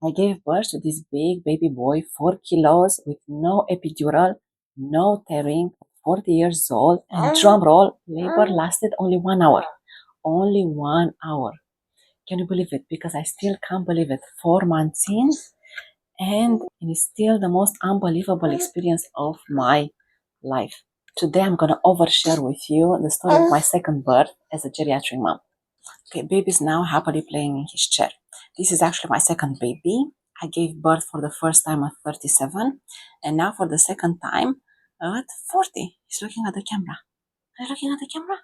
I gave birth to this big baby boy, 4 kilos, with no epidural, no tearing, 40 years old, and drum roll, labor lasted only 1 hour. Only 1 hour. Can you believe it? Because I still can't believe it. 4 months in, and it's still the most unbelievable experience of my life. Today I'm gonna overshare with you the story of my second birth as a geriatric mom. Okay, baby is now happily playing in his chair. This is actually my second baby. I gave birth for the first time at 37, and now for the second time at 40. He's looking at the camera. Are you looking at the camera?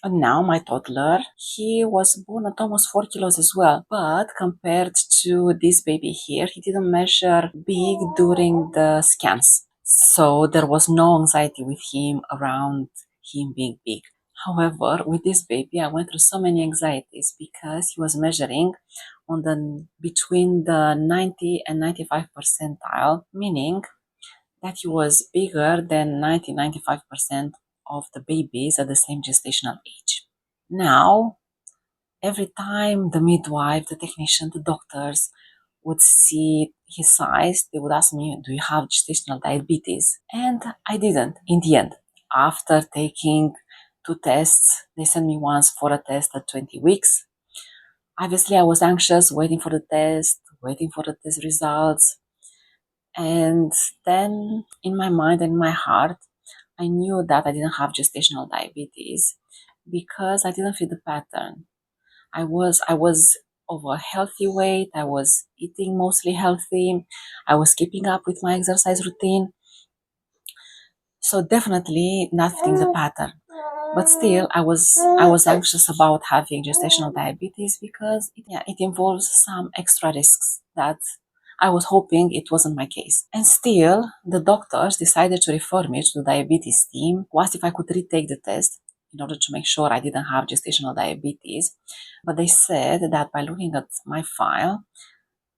And now my toddler, he was born at almost 4 kilos as well. But compared to this baby here, he didn't measure big during the scans. So there was no anxiety with him around him being big. However, with this baby, I went through so many anxieties because he was measuring on the between the 90 and 95 percentile, meaning that he was bigger than 90-95% of the babies at the same gestational age. Now, every time the midwife, the technician, the doctors would see his size, they would ask me, do you have gestational diabetes? And I didn't in the end. After taking 2 tests, they sent me once for a test at 20 weeks. Obviously, I was anxious, waiting for the test, waiting for the test results. And then in my mind and my heart, I knew that I didn't have gestational diabetes because I didn't fit the pattern. I was of a healthy weight. I was eating mostly healthy. I was keeping up with my exercise routine. So definitely not fitting the pattern. But still, I was anxious about having gestational diabetes because it involves some extra risks that I was hoping it wasn't my case. And still, the doctors decided to refer me to the diabetes team, who asked if I could retake the test in order to make sure I didn't have gestational diabetes. But they said that by looking at my file,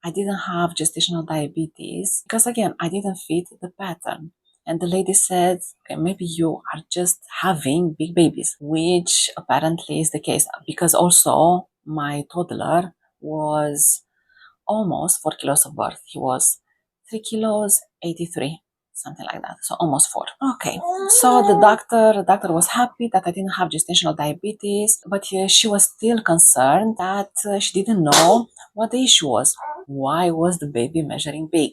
I didn't have gestational diabetes because, again, I didn't fit the pattern. And the lady said, okay, maybe you are just having big babies, which apparently is the case because also my toddler was almost 4 kilos of birth. He was 3 kilos, 83, something like that. So almost 4. Okay. So the doctor was happy that I didn't have gestational diabetes, but she was still concerned that she didn't know what the issue was. Why was the baby measuring big?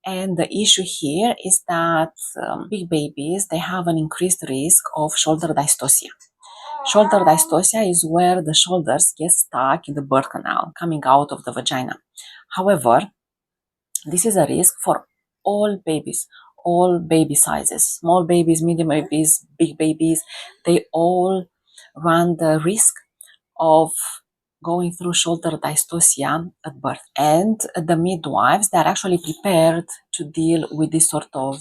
And the issue here is that big babies, they have an increased risk of shoulder dystocia. Shoulder dystocia is where the shoulders get stuck in the birth canal, coming out of the vagina. However, this is a risk for all babies, all baby sizes, small babies, medium babies, big babies. They all run the risk of going through shoulder dystocia at birth. And the midwives, they're actually prepared to deal with this sort of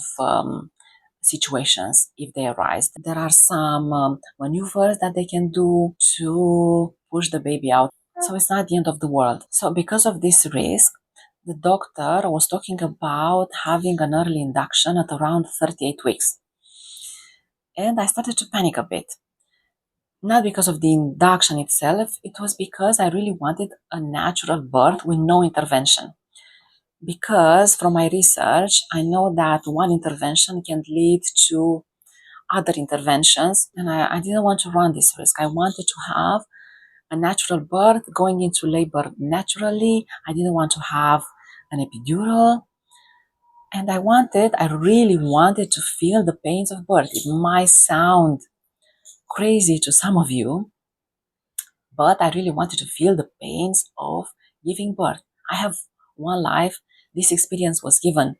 situations if they arise. There are some maneuvers that they can do to push the baby out. So it's not the end of the world. So because of this risk, the doctor was talking about having an early induction at around 38 weeks. And I started to panic a bit. Not because of the induction itself, it was because I really wanted a natural birth with no intervention. Because from my research, I know that one intervention can lead to other interventions, and I didn't want to run this risk. I wanted to have a natural birth, going into labor naturally. I didn't want to have an epidural. And I really wanted to feel the pains of birth. It might sound crazy to some of you, but I really wanted to feel the pains of giving birth. I have one life. This experience was given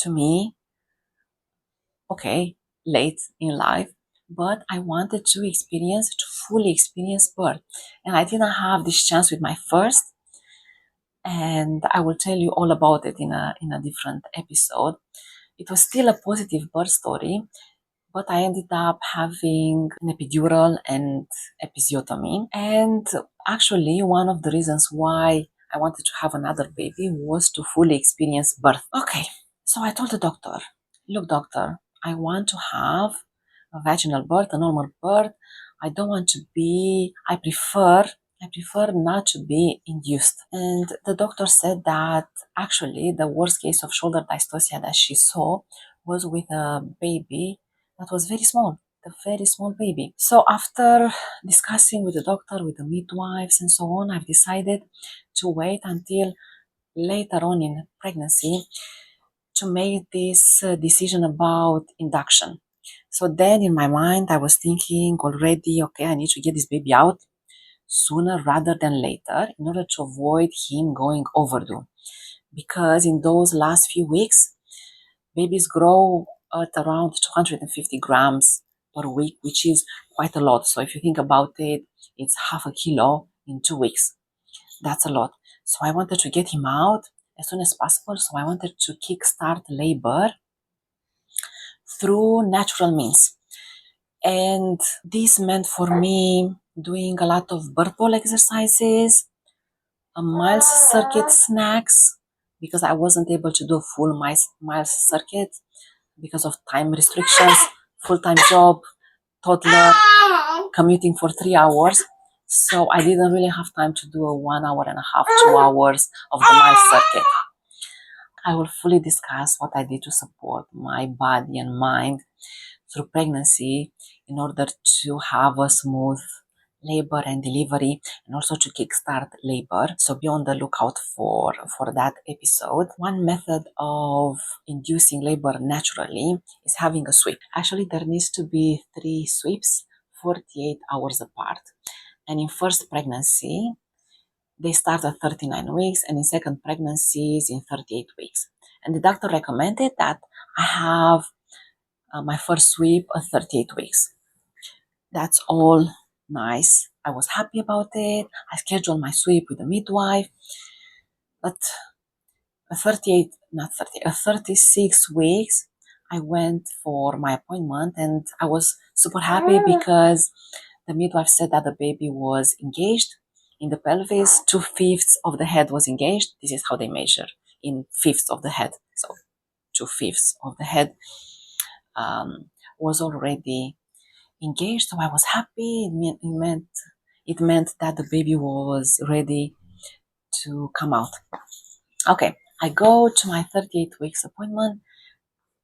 to me, okay, late in life, but I wanted to fully experience birth. And I didn't have this chance with my first, and I will tell you all about it in a different episode. It was still a positive birth story, but I ended up having an epidural and episiotomy. And actually, one of the reasons why I wanted to have another baby was to fully experience birth. Okay, so I told the doctor, look, doctor, I want to have a vaginal birth, a normal birth. I don't want to be, I prefer I prefer not to be induced. And the doctor said that actually the worst case of shoulder dystocia that she saw was with a baby that was very small, a very small baby. So after discussing with the doctor, with the midwives and so on, I've decided to wait until later on in pregnancy to make this decision about induction. So then in my mind, I was thinking already, okay, I need to get this baby out sooner rather than later in order to avoid him going overdue. Because in those last few weeks, babies grow at around 250 grams per week, which is quite a lot. So if you think about it, it's half a kilo in 2 weeks. That's a lot. So I wanted to get him out as soon as possible. So I wanted to kickstart labor through natural means. And this meant for me doing a lot of birth ball exercises, a mild circuit snacks, because I wasn't able to do full mild circuit because of time restrictions, full-time job, toddler, commuting for 3 hours. So I didn't really have time to do a 1 hour and a half, 2 hours of the mild circuit. I will fully discuss what I did to support my body and mind through pregnancy in order to have a smooth labor and delivery and also to kickstart labor. So be on the lookout for that episode. One method of inducing labor naturally is having a sweep. Actually, there needs to be 3 sweeps 48 hours apart. And in first pregnancy, they start at 39 weeks, and in second pregnancies in 38 weeks. And the doctor recommended that I have my first sweep at 38 weeks. That's all nice. I was happy about it. I scheduled my sweep with the midwife. But at 36 weeks, I went for my appointment and I was super happy because the midwife said that the baby was engaged in the pelvis. 2/5 of the head was engaged. This is how they measure in fifths of the head. So 2/5 of the head was already engaged. So I was happy. It meant that the baby was ready to come out. Okay, I go to my 38 weeks appointment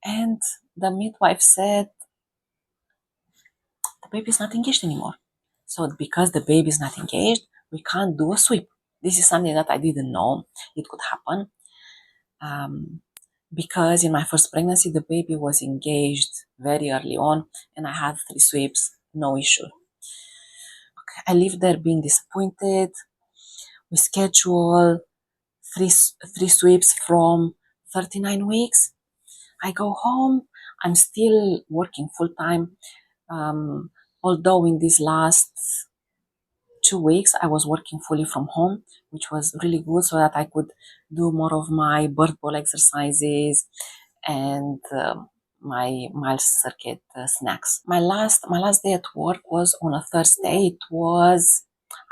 and the midwife said the baby is not engaged anymore. So because the baby is not engaged, we can't do a sweep. This is something that I didn't know it could happen. Because in my first pregnancy, the baby was engaged very early on and I had 3 sweeps, no issue. Okay, I leave there being disappointed. We schedule three sweeps from 39 weeks. I go home. I'm still working full time. Although in these last 2 weeks, I was working fully from home, which was really good so that I could do more of my birth ball exercises and my mild circuit snacks. My last day at work was on a Thursday.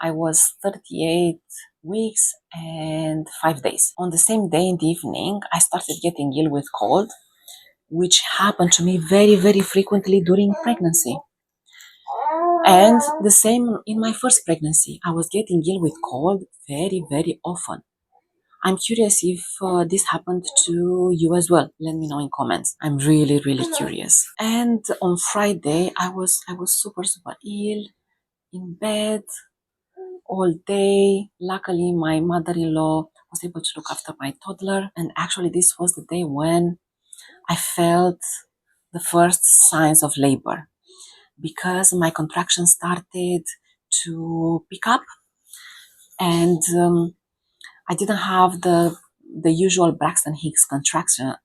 I was 38 weeks and 5 days. On the same day in the evening, I started getting ill with cold, which happened to me very, very frequently during pregnancy. And the same in my first pregnancy. I was getting ill with cold very, very often. I'm curious if this happened to you as well. Let me know in comments. I'm really, really curious. And on Friday, I was super, super ill in bed all day. Luckily, my mother-in-law was able to look after my toddler. And actually, this was the day when I felt the first signs of labor because my contractions started to pick up and I didn't have the usual Braxton Hicks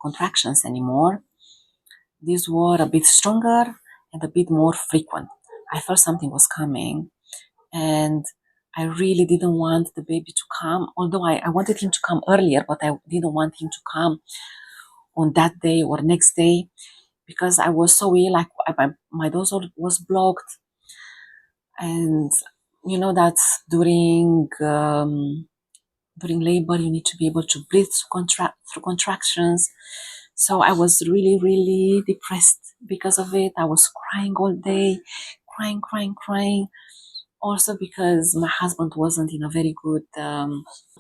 contractions anymore. These were a bit stronger and a bit more frequent. I felt something was coming and I really didn't want the baby to come, although I wanted him to come earlier, but I didn't want him to come on that day or next day because I was so ill. My dose was blocked. And you know that during labor, you need to be able to breathe through contractions. So I was really, really depressed because of it. I was crying all day, crying. Also because my husband wasn't in a very good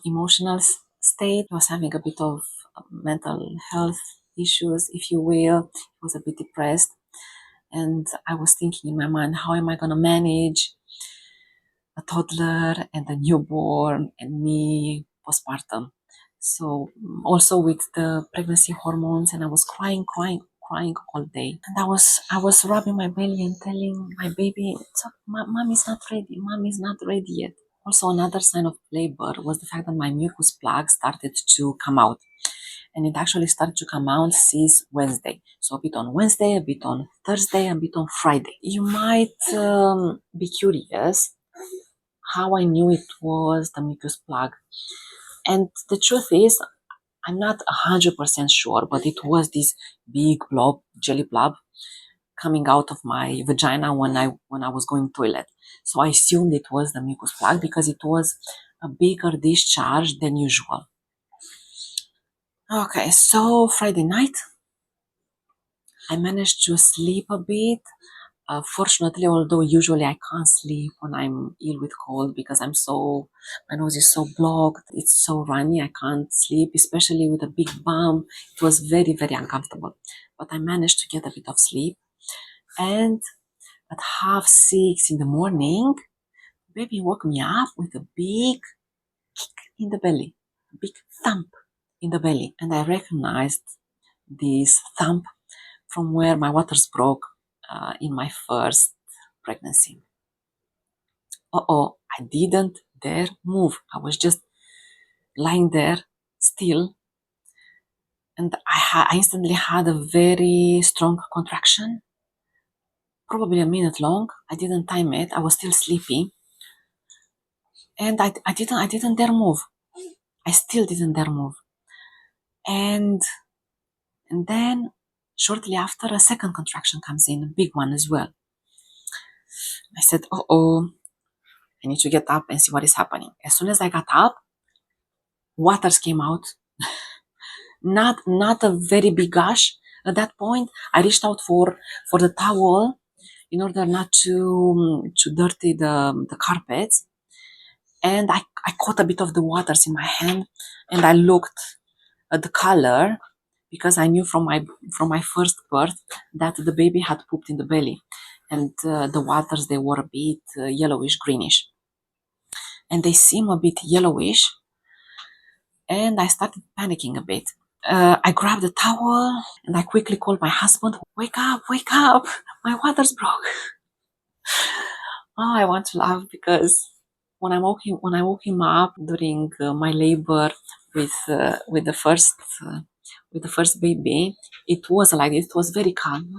emotional state. He was having a bit of mental health issues, if you will. He was a bit depressed. And I was thinking in my mind, how am I going to manage a toddler and a newborn and me postpartum? So also with the pregnancy hormones, and I was crying all day. And I was rubbing my belly and telling my baby, mom is not ready, mom is not ready yet. Also, another sign of labor was the fact that my mucus plug started to come out. And it actually started to come out since Wednesday. So a bit on Wednesday, a bit on Thursday, a bit on Friday. You might be curious how I knew it was the mucus plug. And the truth is, I'm not 100% sure, but it was this big blob, jelly blob, coming out of my vagina when I was going toilet. So I assumed it was the mucus plug because it was a bigger discharge than usual. Okay, so Friday night, I managed to sleep a bit. Fortunately, although usually I can't sleep when I'm ill with cold because my nose is so blocked, it's so runny, I can't sleep, especially with a big bump. It was very, very uncomfortable. But I managed to get a bit of sleep. And at 5:30 in the morning, baby woke me up with a big kick in the belly, a big thump in the belly. And I recognized this thump from where my waters broke in my first pregnancy. I didn't dare move. I was just lying there still. And I instantly had a very strong contraction, probably a minute long. I didn't time it. I was still sleepy. And I didn't dare move. I still didn't dare move. And then shortly after, a second contraction comes in, a big one as well. I said, I need to get up and see what is happening. As soon as I got up, waters came out. Not a very big gush. At that point, I reached out for the towel in order not to dirty the carpets. And I caught a bit of the waters in my hand, and I looked at the color because I knew from my first birth that the baby had pooped in the belly, and the waters, they were a bit yellowish greenish, and they seem a bit yellowish, and I started panicking a bit. I grabbed the towel and I quickly called my husband. Wake up, my waters broke. I want to laugh because when I woke him up during my labor with the first baby, it was like this. It was very calm.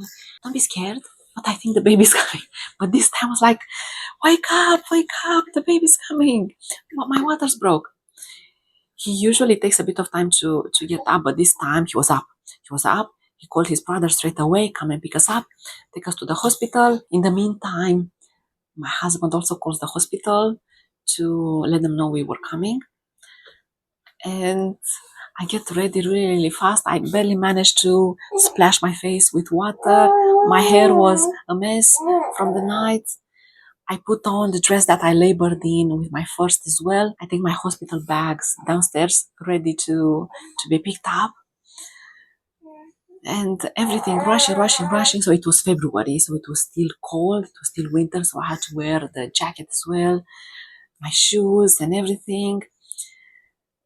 Don't be scared, but I think the baby's coming. But this time I was like, wake up, the baby's coming. My waters broke. He usually takes a bit of time to get up, but this time he was up. He called his brother straight away, come and pick us up, take us to the hospital. In the meantime, my husband also calls the hospital to let them know we were coming. And I get ready really, really fast. I barely managed to splash my face with water. My hair was a mess from the night. I put on the dress that I labored in with my first as well. I take my hospital bags downstairs, ready to be picked up. And everything rushing. So it was February, so it was still cold, it was still winter, so I had to wear the jacket as well, my shoes and everything.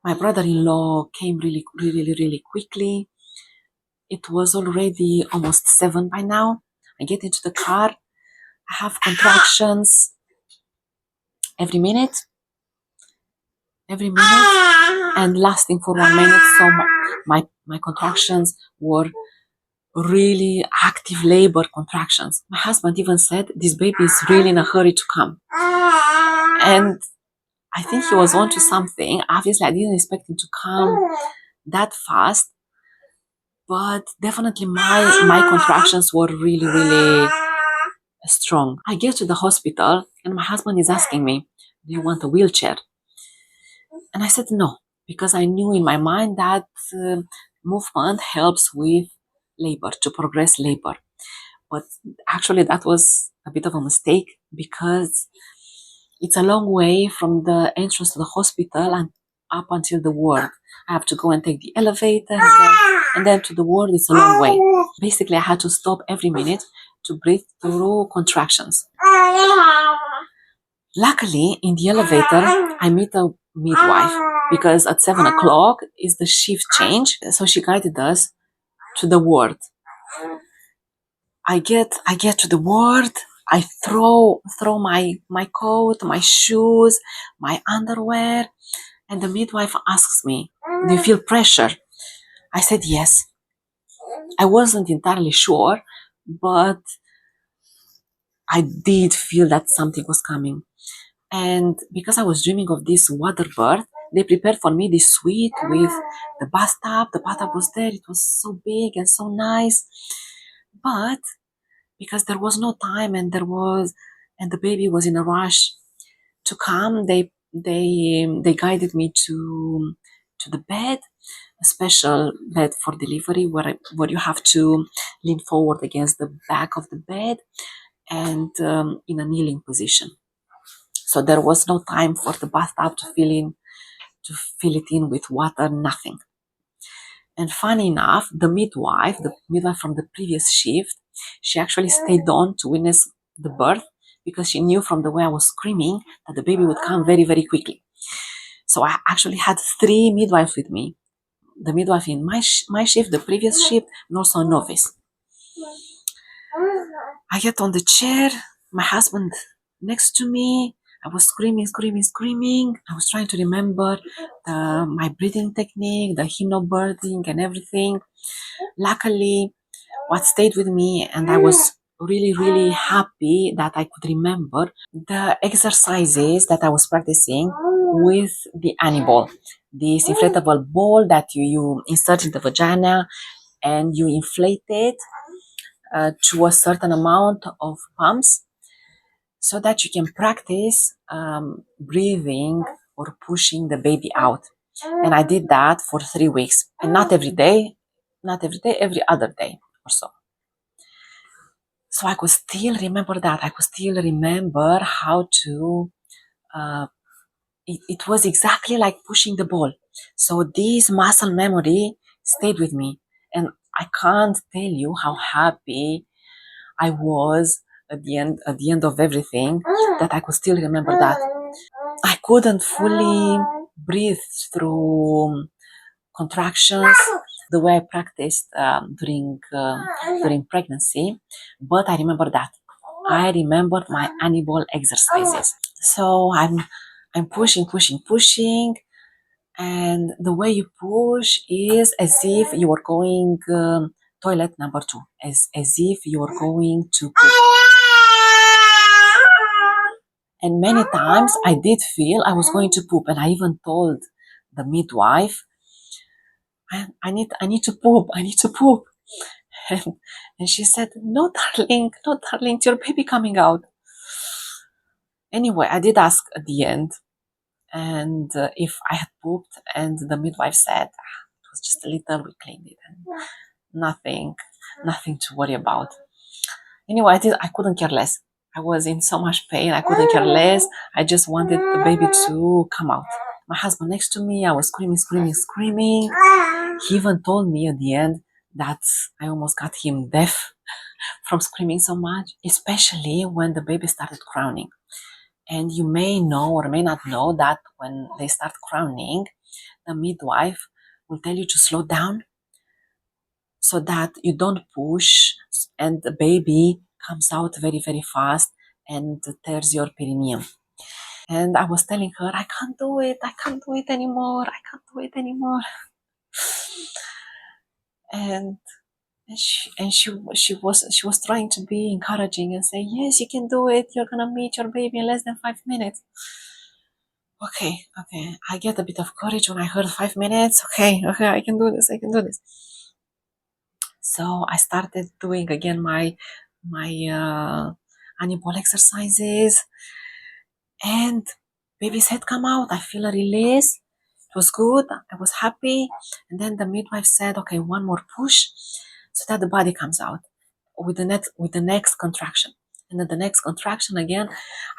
My brother-in-law came really, really, really quickly. It was already almost 7 by now. I get into the car. I have contractions every minute, and lasting for 1 minute. So my contractions were really active labor contractions. My husband even said, this baby is really in a hurry to come. And I think he was onto something. Obviously, I didn't expect him to come that fast, but definitely my contractions were really, really strong. I get to the hospital and my husband is asking me, do you want a wheelchair? And I said no, because I knew in my mind that movement helps with labor, to progress labor. But actually that was a bit of a mistake because It's a long way from the entrance to the hospital and up until the ward. I have to go and take the elevator, and then to the ward it's a long way. Basically, I had to stop every minute to breathe through contractions. Luckily, in the elevator, I meet a midwife because at 7 o'clock is the shift change. So she guided us to the ward. I get to the ward. I throw my coat, my shoes, my underwear, and the midwife asks me, "Do you feel pressure?" I said yes. I wasn't entirely sure, but I did feel that something was coming. And because I was dreaming of this water birth, they prepared for me this suite with the bathtub. The bathtub was there. It was so big and so nice. But because there was no time and the baby was in a rush to come, they guided me to the bed, a special bed for delivery where you have to lean forward against the back of the bed and in a kneeling position. So there was no time for the bathtub to fill it in with water, nothing. And funny enough, the midwife from the previous shift, she actually stayed on to witness the birth because she knew from the way I was screaming that the baby would come very, very quickly. So I actually had 3 midwives with me. The midwife in my shift, the previous shift, and also a novice. I get on the chair, my husband next to me. I was screaming. I was trying to remember my breathing technique, the hypnobirthing and everything. Luckily, what stayed with me, and I was really, really happy that I could remember the exercises that I was practicing with the Aniball, this inflatable ball that you insert in the vagina and you inflate it to a certain amount of pumps so that you can practice breathing or pushing the baby out. And I did that for 3 weeks, and not every day, every other day or so. So I could still remember that. I could still remember how to, it was exactly like pushing the ball. So this muscle memory stayed with me. And I can't tell you how happy I was at the end of everything that I could still remember that. I couldn't fully breathe through contractions the way I practiced during pregnancy, but I remember that. I remembered my Aniball exercises. So I'm pushing, and the way you push is as if you were going toilet number 2, as if you were going to poop. And many times I did feel I was going to poop, and I even told the midwife, I need to poop, I need to poop. And she said, no, darling, it's your baby coming out. Anyway, I did ask at the end, and if I had pooped, and the midwife said, it was just a little, we cleaned it, and nothing to worry about. Anyway, I couldn't care less. I was in so much pain, I couldn't care less. I just wanted the baby to come out. My husband next to me, I was screaming. He even told me at the end that I almost got him deaf from screaming so much, especially when the baby started crowning. And you may know or may not know that when they start crowning, the midwife will tell you to slow down so that you don't push and the baby comes out very, very fast and tears your perineum. And I was telling her, I can't do it anymore. And she was trying to be encouraging and say, yes, you can do it. You're gonna meet your baby in less than 5 minutes. Okay. I get a bit of courage when I heard 5 minutes. Okay, I can do this. So I started doing again my Aniball exercises, and baby's head come out. I feel a release. It was good. I was happy. And then the midwife said, okay, one more push so that the body comes out with the next contraction. And then the next contraction again,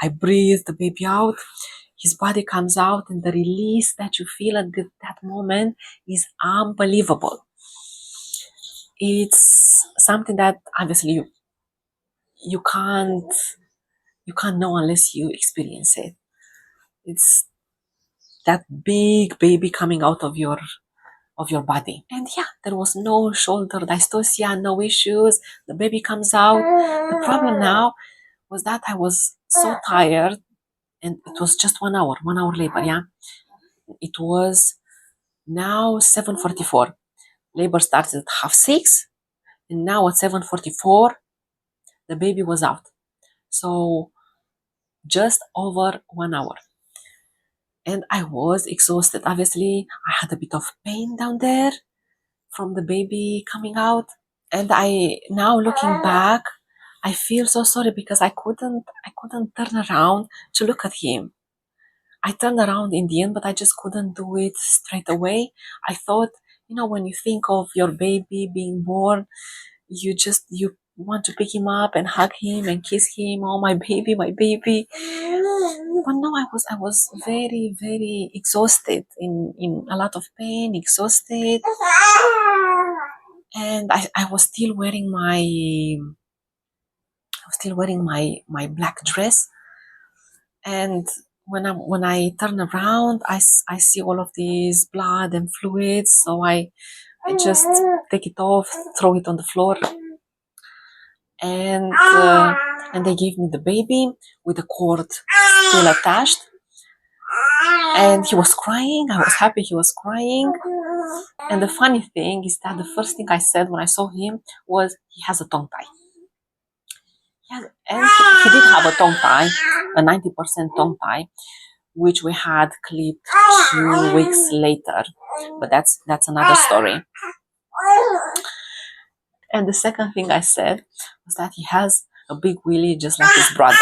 I breathe the baby out. His body comes out, and the release that you feel at that moment is unbelievable. It's something that obviously you can't know unless you experience it. It's that big baby coming out of your body. And yeah, there was no shoulder dystocia, no issues. The baby comes out. The problem now was that I was so tired, and it was just 1 hour labor, yeah. It was now 7:44. Labor started at 5:30, and now at 7:44, the baby was out. So just over 1 hour. And I was exhausted. Obviously, I had a bit of pain down there from the baby coming out. And I, now looking back, I feel so sorry because I couldn't turn around to look at him. I turned around in the end, but I just couldn't do it straight away. I thought, when you think of your baby being born, you want to pick him up and hug him and kiss him. Oh, my baby, my baby. But no, I was very, very exhausted, in a lot of pain, exhausted. And I was still wearing my black dress. And when I turn around, I see all of these blood and fluids. So I just take it off, throw it on the floor, and they gave me the baby with the cord still attached. And he was crying. I was happy he was crying. And the funny thing is that the first thing I said when I saw him was, he has a tongue tie. Yeah, and he did have a tongue tie, a 90% tongue tie, which we had clipped 2 weeks later. But that's another story. And the second thing I said was that he has a big willy just like his brother.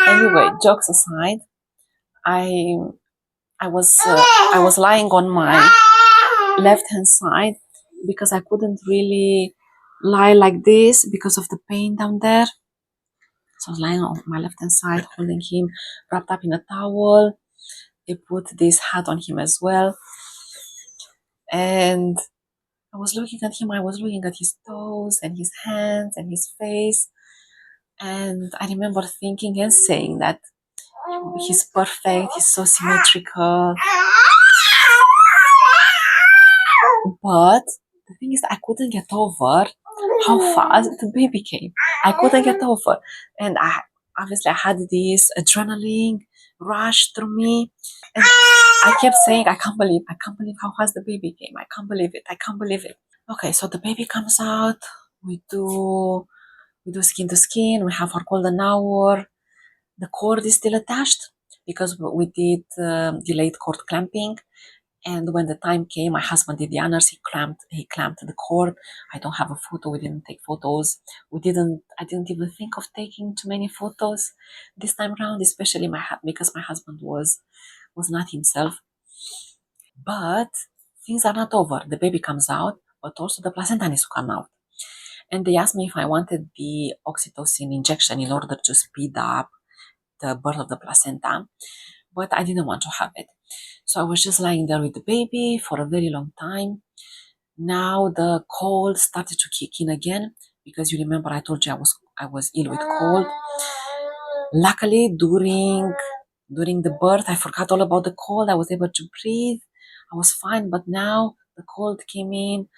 Anyway, jokes aside, I was lying on my left hand side because I couldn't really lie like this because of the pain down there. So I was lying on my left hand side, holding him wrapped up in a towel. They put this hat on him as well. And I was looking at him, I was looking at his toes and his hands and his face. And I remember thinking and saying that he's perfect, he's so symmetrical. But the thing is, I couldn't get over how fast the baby came. I couldn't get over. And I had this adrenaline rush through me. And I kept saying, I can't believe how fast the baby came. I can't believe it. Okay, so the baby comes out. We do skin to skin. We have our golden hour. The cord is still attached because we did delayed cord clamping. And when the time came, my husband did the honors. He clamped the cord. I don't have a photo. We didn't take photos. I didn't even think of taking too many photos this time around, especially because my husband was not himself. But things are not over. The baby comes out, but also the placenta needs to come out. And they asked me if I wanted the oxytocin injection in order to speed up the birth of the placenta, but I didn't want to have it. So I was just lying there with the baby for a very long time. Now the cold started to kick in again, because you remember I told you I was ill with cold. Luckily, during the birth, I forgot all about the cold. I was able to breathe. I was fine, but now the cold came in.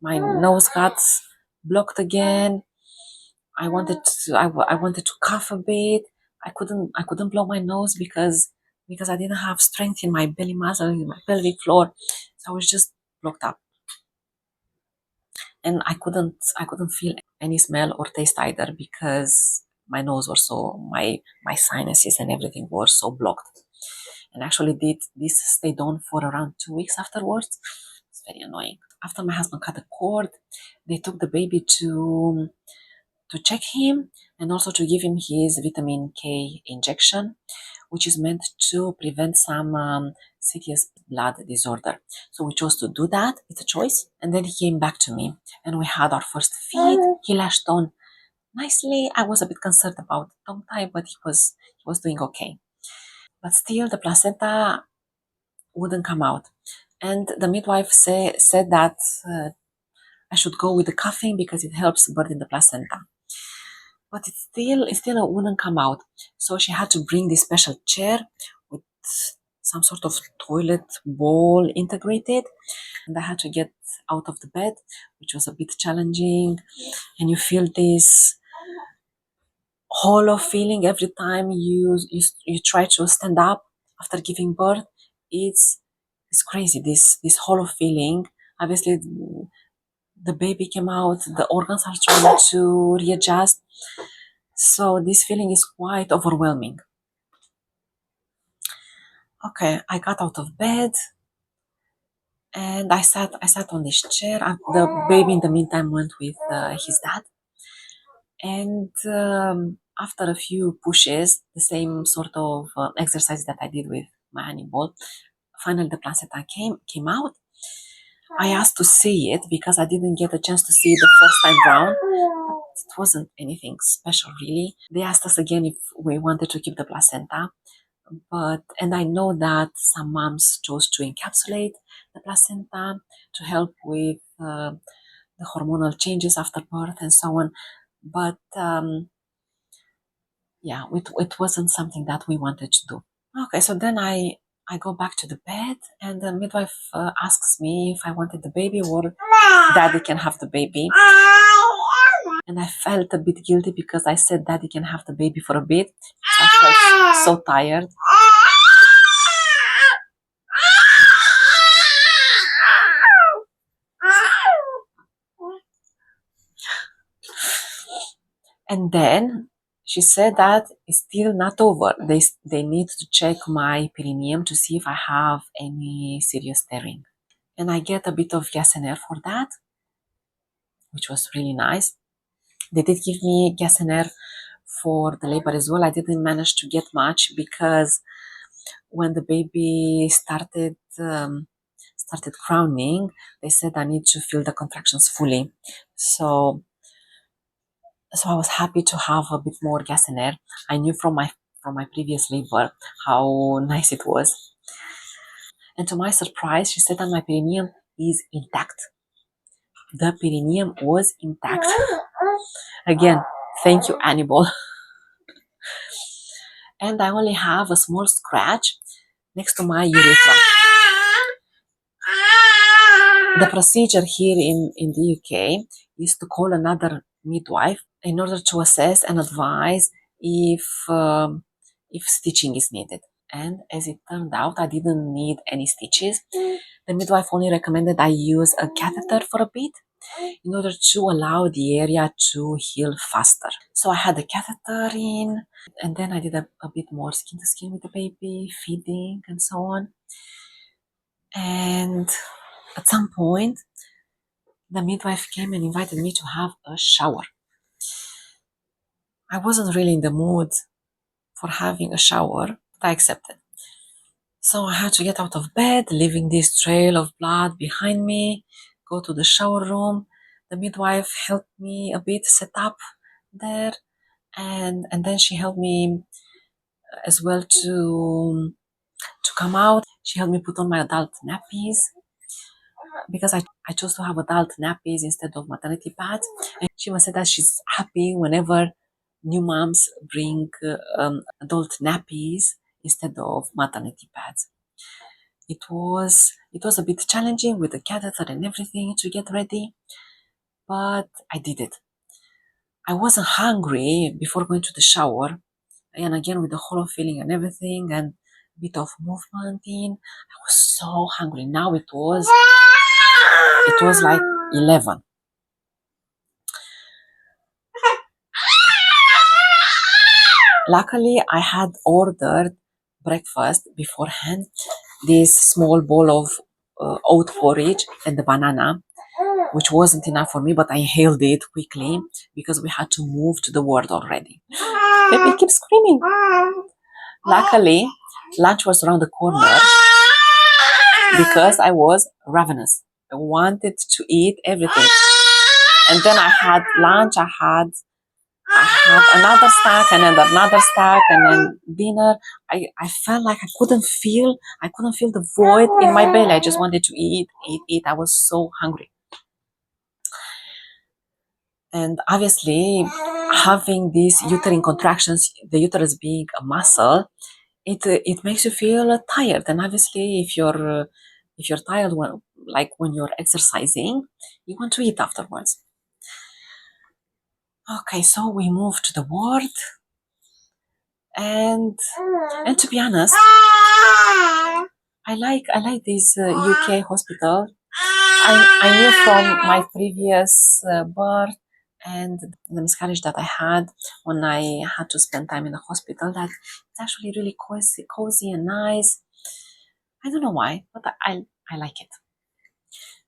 My nose got blocked again. I wanted to cough a bit. I couldn't blow my nose because I didn't have strength in my belly muscle, in my pelvic floor. So I was just blocked up. And I couldn't feel any smell or taste either, because my nose was my sinuses and everything were so blocked. And actually this stayed on for around 2 weeks afterwards. It's very annoying. After my husband cut the cord, they took the baby to check him and also to give him his vitamin K injection, which is meant to prevent some serious blood disorder. So we chose to do that. It's a choice. And then he came back to me and we had our first feed. He latched on nicely. I was a bit concerned about the tongue tie, but he was doing okay. But still, the placenta wouldn't come out. And the midwife said that I should go with the cuffing because it helps burden the placenta. But it wouldn't come out. So she had to bring this special chair with some sort of toilet bowl integrated. And I had to get out of the bed, which was a bit challenging. And you feel this hollow feeling every time you try to stand up after giving birth. It's crazy, this hollow feeling. Obviously, the baby came out, the organs are trying to readjust. So this feeling is quite overwhelming. Okay, I got out of bed and I sat on this chair. The baby in the meantime went with his dad. And after a few pushes, the same sort of exercise that I did with my Aniball, finally the placenta came out. I asked to see it because I didn't get a chance to see it the first time round. It wasn't anything special, really. They asked us again if we wanted to keep the placenta, and I know that some moms chose to encapsulate the placenta to help with the hormonal changes after birth and so on. But yeah, it wasn't something that we wanted to do. Okay, so then I go back to the bed, and the midwife asks me if I wanted the baby or daddy can have the baby. And I felt a bit guilty because I said daddy can have the baby for a bit. So I felt so tired. And then she said that it's still not over. They need to check my perineum to see if I have any serious tearing. And I get a bit of Gestational for that, which was really nice. They did give me Gestational for the labor as well. I didn't manage to get much because when the baby started crowning, they said I need to feel the contractions fully. So I was happy to have a bit more Gestational. I knew from my previous labor how nice it was. And to my surprise, she said that my perineum is intact. The perineum was intact. Again, thank you, Aniball. And I only have a small scratch next to my urethra. The procedure here in the UK is to call another midwife in order to assess and advise if stitching is needed. And as it turned out, I didn't need any stitches. The midwife only recommended I use a catheter for a bit in order to allow the area to heal faster. So I had the catheter in, and then I did a bit more skin to skin with the baby, feeding and so on. And at some point, the midwife came and invited me to have a shower. I wasn't really in the mood for having a shower, but I accepted. So I had to get out of bed, leaving this trail of blood behind me, go to the shower room. The midwife helped me a bit set up there, and then she helped me as well to come out. She helped me put on my adult nappies because I chose to have adult nappies instead of maternity pads. And she must say that she's happy whenever new moms bring adult nappies instead of maternity pads. It was a bit challenging with the catheter and everything to get ready, but I did it. I wasn't hungry before going to the shower, and again with the hollow feeling and everything and a bit of movement in, I was so hungry. Now it was like 11. Luckily, I had ordered breakfast beforehand, this small bowl of oat porridge and the banana, which wasn't enough for me, but I inhaled it quickly because we had to move to the ward already. Baby keeps screaming. Luckily, lunch was around the corner because I was ravenous. I wanted to eat everything. And then I had lunch, I had another snack and then another snack and then dinner. I felt like I couldn't feel the void in my belly. I just wanted to eat, eat, eat. I was so hungry. And obviously, having these uterine contractions, the uterus being a muscle, it makes you feel tired. And obviously, if you're tired when you're exercising, you want to eat afterwards. Okay, so we moved to the ward, and to be honest, I like this UK hospital. I knew from my previous birth and the miscarriage that I had when I had to spend time in the hospital that it's actually really cozy and nice. I don't know why, but I like it.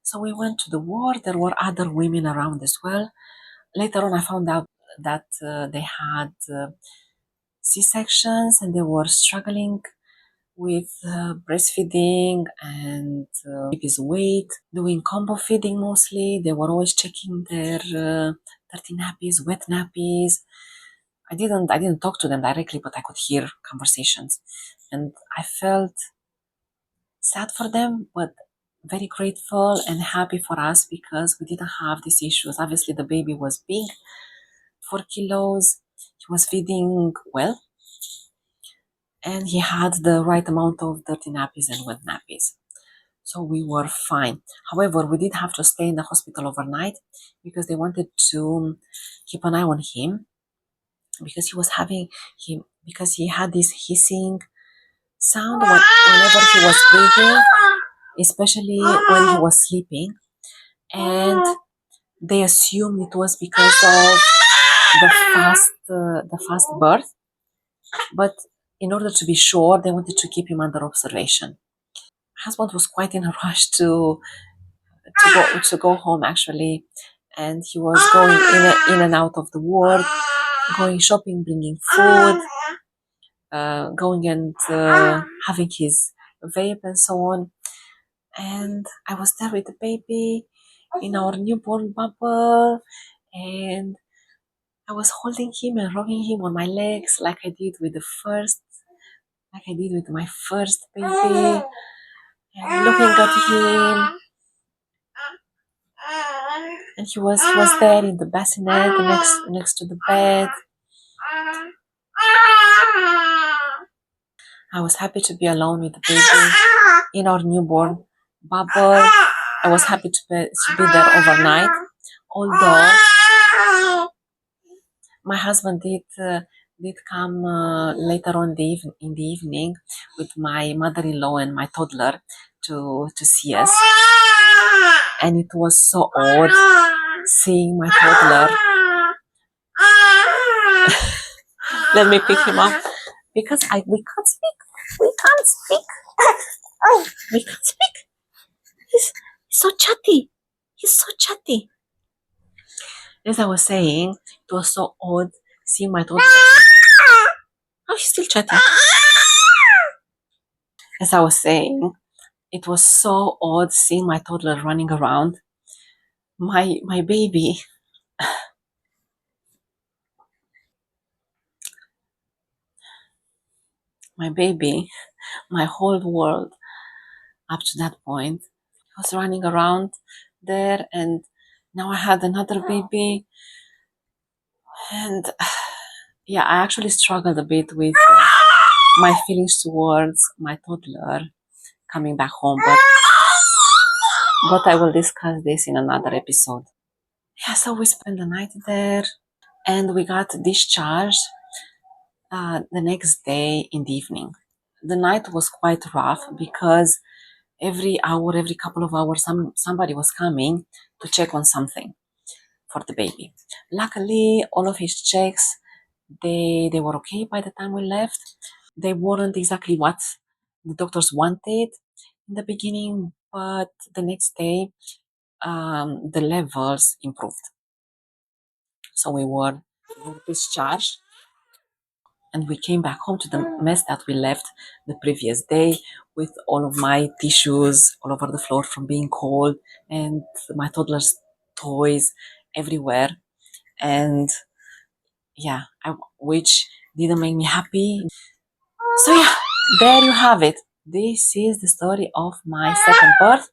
So we went to the ward. There were other women around as well. Later on, I found out that they had C-sections and they were struggling with breastfeeding and baby's weight, doing combo feeding mostly. They were always checking their dirty nappies, wet nappies. I didn't talk to them directly, but I could hear conversations, and I felt sad for them, but very grateful and happy for us because we didn't have these issues. Obviously, the baby was big, 4 kilos. He was feeding well, and he had the right amount of dirty nappies and wet nappies. So we were fine. However, we did have to stay in the hospital overnight because they wanted to keep an eye on him because he had this hissing sound whenever he was breathing, especially when he was sleeping. And they assumed it was because of the fast birth, but in order to be sure, they wanted to keep him under observation. My husband was quite in a rush to go home actually, and he was going in and out of the ward, going shopping, bringing food, going and having his vape and so on. And I was there with the baby in our newborn bubble, and I was holding him and rocking him on my legs like I did with my first baby, and looking at him. And he was there in the bassinet next to the bed. I was happy to be alone with the baby in our newborn bubble. I was happy to be there overnight, although my husband did come later on in the evening with my mother-in-law and my toddler to see us, and it was so odd seeing my toddler. Let me pick him up because we can't speak. We can't speak. We can't speak. He's so chatty. He's so chatty. As I was saying, it was so odd seeing my toddler. Oh, he's still chatting. As I was saying, it was so odd seeing my toddler running around. My baby, my baby, my whole world up to that point was running around there, and now I had another baby, and yeah, I actually struggled a bit with my feelings towards my toddler coming back home, but I will discuss this in another episode. Yeah, so we spent the night there, and we got discharged the next day in the evening. The night was quite rough because every hour, every couple of hours, somebody was coming to check on something for the baby. Luckily, all of his checks, they were okay by the time we left. They weren't exactly what the doctors wanted in the beginning, but the next day the levels improved. So we were discharged. And we came back home to the mess that we left the previous day, with all of my tissues all over the floor from being cold, and my toddler's toys everywhere. And yeah, which didn't make me happy. So yeah, there you have it. This is the story of my second birth.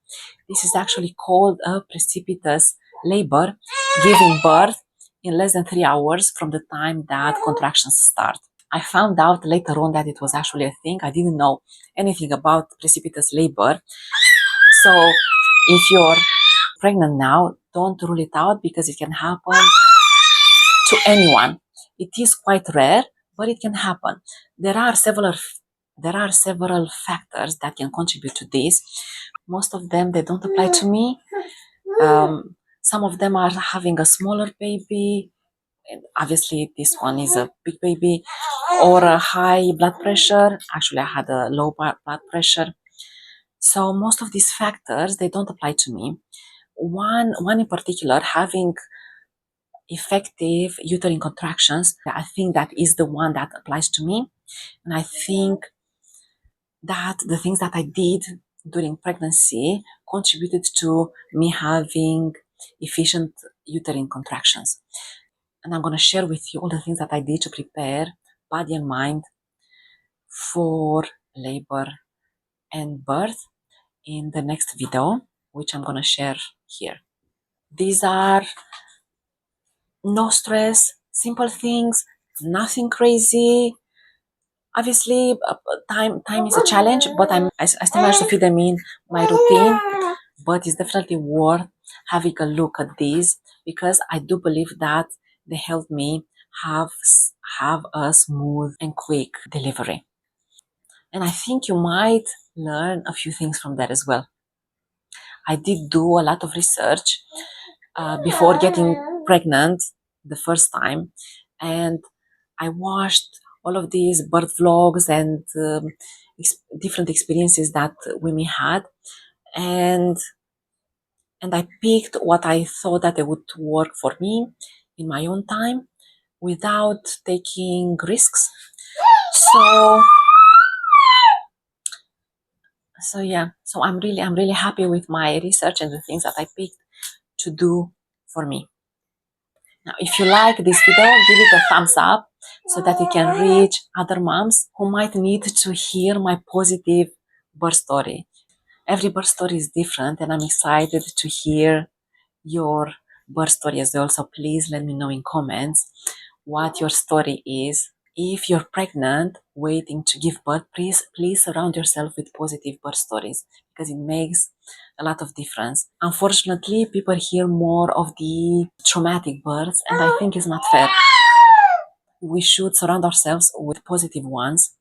This is actually called a precipitous labor, giving birth in less than 3 hours from the time that contractions start. I found out later on that it was actually a thing. I didn't know anything about precipitous labor. So if you're pregnant now, don't rule it out, because it can happen to anyone. It is quite rare, but it can happen. There are several factors that can contribute to this. Most of them, they don't apply to me. Some of them are having a smaller baby, and obviously this one is a big baby, or a high blood pressure. Actually, I had a low blood pressure. So most of these factors, they don't apply to me. One in particular, having effective uterine contractions, I think that is the one that applies to me. And I think that the things that I did during pregnancy contributed to me having efficient uterine contractions. And I'm going to share with you all the things that I did to prepare body and mind for labor and birth in the next video, which I'm going to share here. These are no stress, simple things, nothing crazy. Obviously, time is a challenge, but I still manage to fit them in my routine. But it's definitely worth having a look at these, because I do believe that they help me have a smooth and quick delivery. And I think you might learn a few things from that as well. I did do a lot of research before getting pregnant the first time, and I watched all of these birth vlogs and different experiences that women had, and I picked what I thought that it would work for me in my own time without taking risks. So so I'm really happy with my research and the things that I picked to do for me. Now, if you like this video, give it a thumbs up so that it can reach other moms who might need to hear my positive birth story. Every birth story is different, and I'm excited to hear your birth story as well. So please let me know in comments what your story is. If you're pregnant, waiting to give birth, please surround yourself with positive birth stories, because it makes a lot of difference. Unfortunately, people hear more of the traumatic births, and I think it's not fair. We should surround ourselves with positive ones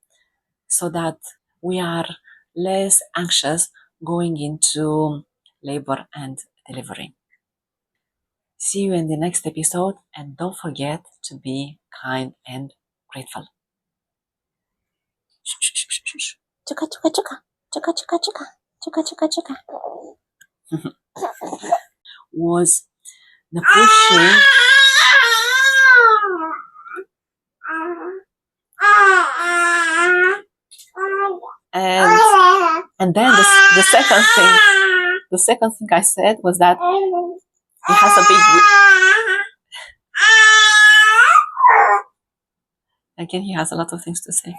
so that we are less anxious going into labor and delivery. See you in the next episode, and don't forget to be kind and grateful. Chuka, chuka, chuka. Chuka, chuka, chuka. Chuka, chuka, chuka. Was the pushing and then the second thing I said was that he has a big again, he has a lot of things to say.